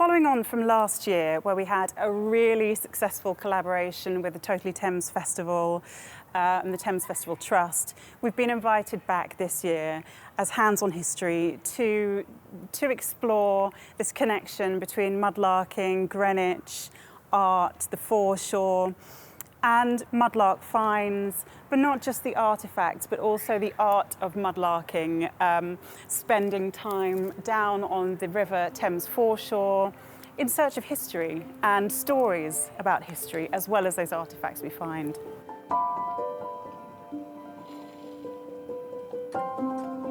Following on from last year, where we had a really successful collaboration with the Totally Thames Festival and the Thames Festival Trust, we've been invited back this year as Hands on History to explore this connection between mudlarking, Greenwich, art, the foreshore, and mudlark finds, but not just the artefacts, but also the art of mudlarking, spending time down on the River Thames foreshore in search of history and stories about history, as well as those artefacts we find.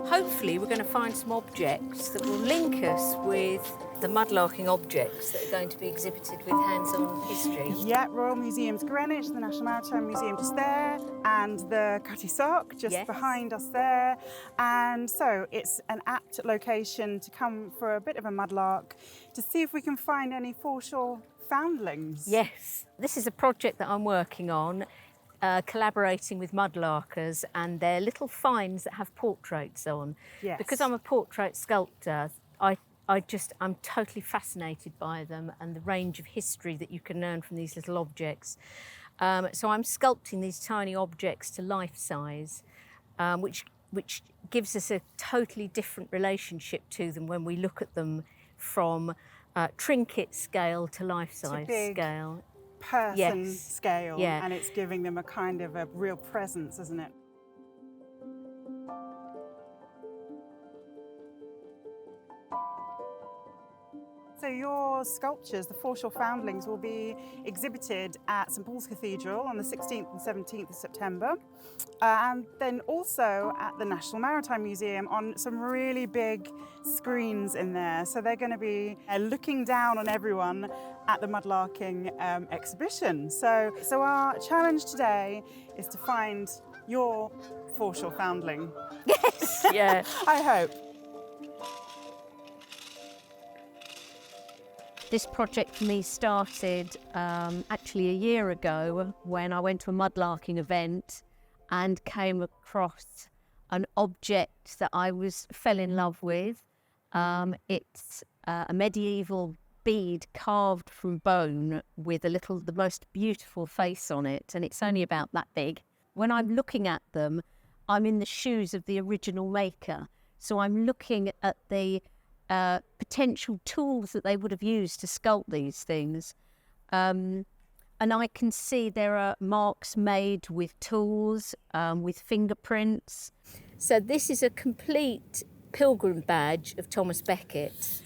Hopefully we're going to find some objects that will link us with the mudlarking objects that are going to be exhibited with Hands-on History. Yeah, Royal Museum's Greenwich, the National Maritime Museum just there, and the Cutty Sock just behind us there. And so it's an apt location to come for a bit of a mudlark to see if we can find any foreshore foundlings. Yes, this is a project that I'm working on, collaborating with mudlarkers and their little finds that have portraits on. Yes. Because I'm a portrait sculptor, I'm totally fascinated by them and the range of history that you can learn from these little objects. So I'm sculpting these tiny objects to life size, which gives us a totally different relationship to them when we look at them from trinket scale to life size scale. Person scale, and it's giving them a kind of a real presence, isn't it? So your sculptures, the foreshore foundlings, will be exhibited at St Paul's Cathedral on the 16th and 17th of September, and then also at the National Maritime Museum on some really big screens in there. So they're going to be looking down on everyone at the mudlarking exhibition. So our challenge today is to find your foreshore foundling. Yes, yeah. I hope. This project for me started actually a year ago when I went to a mudlarking event and came across an object that I fell in love with. It's a medieval bead carved from bone with the most beautiful face on it, and it's only about that big. When I'm looking at them, I'm in the shoes of the original maker, so I'm looking at the potential tools that they would have used to sculpt these things. And I can see there are marks made with tools, with fingerprints. So this is a complete pilgrim badge of Thomas Becket.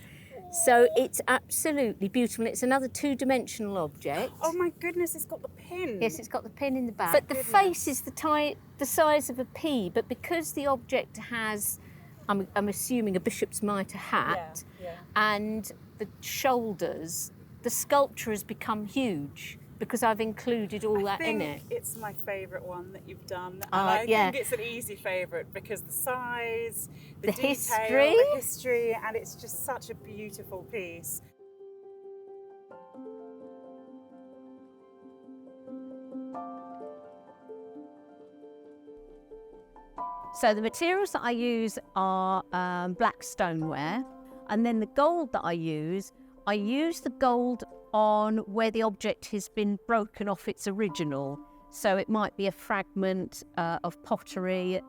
So it's absolutely beautiful. It's another two-dimensional object. Oh my goodness, it's got the pin. Yes, it's got the pin in the back. But the face is the size of a pea, but because the object has, I'm assuming, a bishop's mitre hat, and the shoulders, the sculpture has become huge because I've included all that in it. It's my favourite one that you've done. And I think it's an easy favourite because the size, the detail, the history, and it's just such a beautiful piece. So the materials that I use are black stoneware, and then the gold that I use the gold on where the object has been broken off its original. So it might be a fragment of pottery,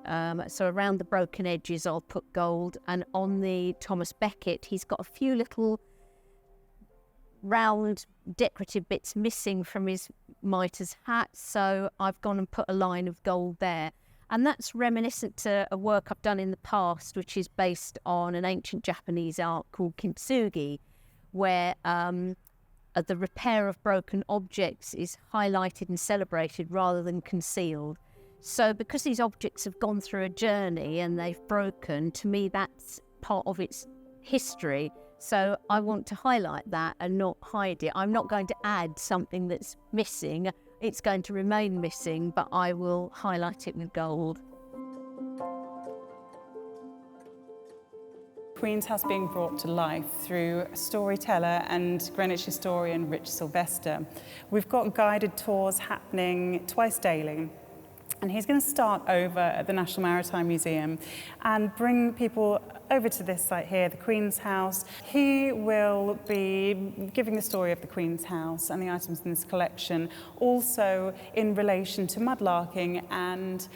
so around the broken edges I'll put gold, and on the Thomas Becket he's got a few little round decorative bits missing from his mitre's hat, so I've gone and put a line of gold there. And that's reminiscent to a work I've done in the past, which is based on an ancient Japanese art called kintsugi, where the repair of broken objects is highlighted and celebrated rather than concealed. So because these objects have gone through a journey and they've broken, to me that's part of its history. So I want to highlight that and not hide it. I'm not going to add something that's missing. It's going to remain missing, but I will highlight it with gold. Queen's House being brought to life through storyteller and Greenwich historian Rich Sylvester. We've got guided tours happening twice daily. And he's going to start over at the National Maritime Museum and bring people over to this site here, the Queen's House. He will be giving the story of the Queen's House and the items in this collection, also in relation to mudlarking and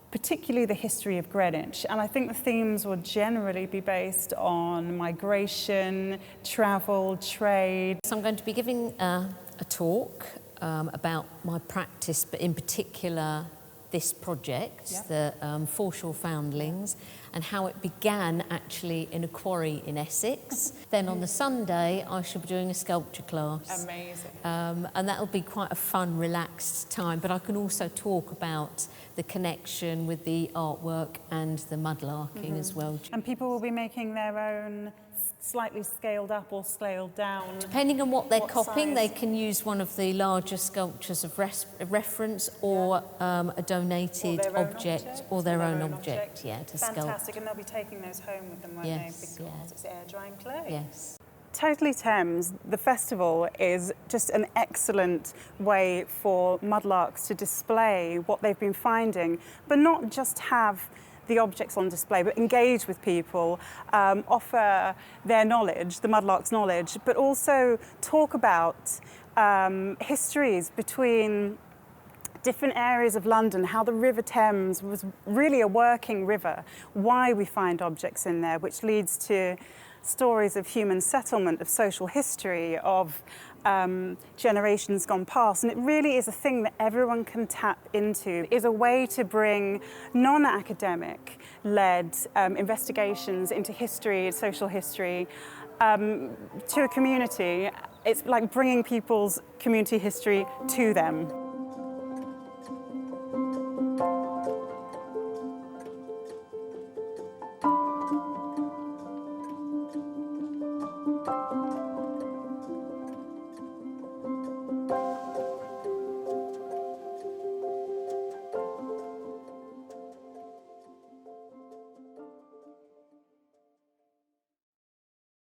particularly the history of Greenwich. And I think the themes will generally be based on migration, travel, trade. So I'm going to be giving a talk about my practice, but in particular this project, the foreshore foundlings, and how it began actually in a quarry in Essex. Then on the Sunday, I shall be doing a sculpture class. Amazing. And that'll be quite a fun, relaxed time. But I can also talk about the connection with the artwork and the mudlarking as well. And people will be making their own slightly scaled up or scaled down. Depending on what they're copying, size? they can use one of the larger sculptures of reference or a donated object or their own object, to sculpt. Fantastic, and they'll be taking those home with them, won't they? Because it's air drying clay. Yes. Totally Thames, the festival, is just an excellent way for mudlarks to display what they've been finding, but not just have the objects on display, but engage with people, offer their knowledge, the mudlarks' knowledge, but also talk about histories between different areas of London, how the River Thames was really a working river, why we find objects in there, which leads to stories of human settlement, of social history, of generations gone past. And it really is a thing that everyone can tap into. It is a way to bring non-academic led investigations into history, social history, to a community. It's like bringing people's community history to them.